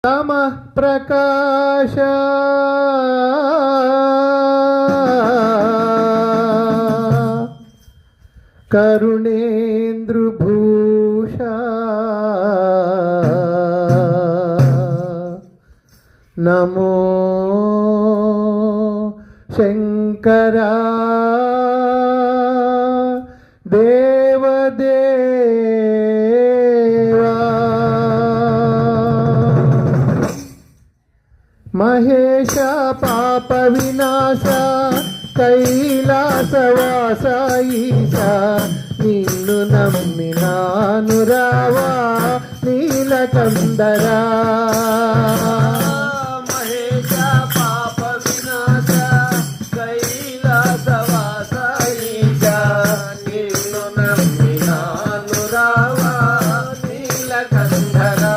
తమ ప్రకాశ కరుణేంద్రభూష నమో శంకరా దేవదేవా మహేశ పాప వినాశ కైలాసవాస ఈశ నిన్ను నమ్మినాను రావా నీలకందరా మహేశ పాప వినాశ కైలాసవాస ఈశ నిన్ను నమ్మినాను రావా నీలకందరా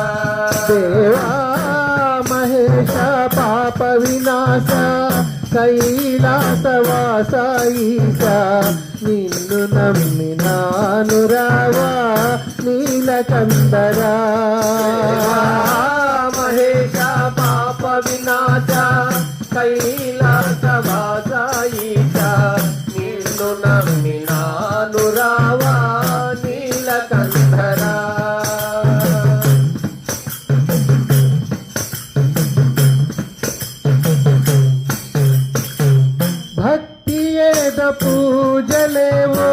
దేవా మహేశ పాప వినాశ కైలాసవాస ఈశ నిన్ను నమ్మినాను రావా నీలకందరా మహేశ పాప వినాశ కైలాసవాస ఈశ నిన్ను నమ్మినాను రావా నీలకందరా భక్తి ఏద పూజలేవో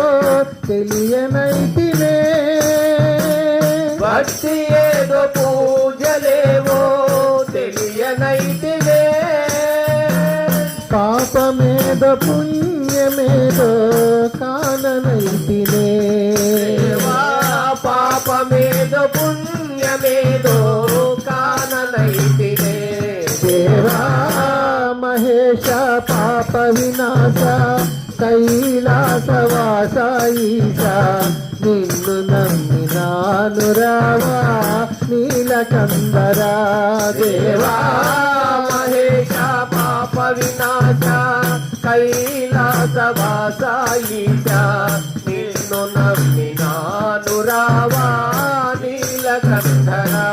తెలియనైతినే భక్తి ఏదో పూజలేవో తెలియనైతినే పాపమేద పుణ్యమేదో కాననైతినే పాపమేదో పుణ్యమేదో కాననైతినే దేవా మహేశ పాప వినాశ కైలాసవాస ఈశ నిన్ను నమ్మినాను రావా నీలకందరా దేవా మహేశ పాప వినాశ కైలాసవాస ఈశ నిన్ను నమ్మినాను రావా నీలకందరా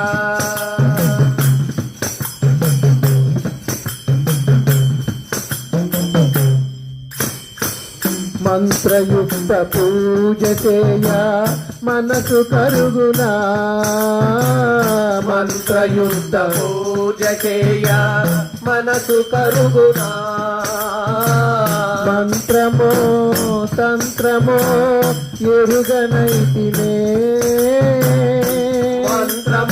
మంత్రయుక్త పూజ చేయ మనసు కరుగునా మంత్రయుక్త పూజ చేయ మనసు కరుగునా మంత్రమో తంత్రమో ఎరుగనైతినే మంత్రమో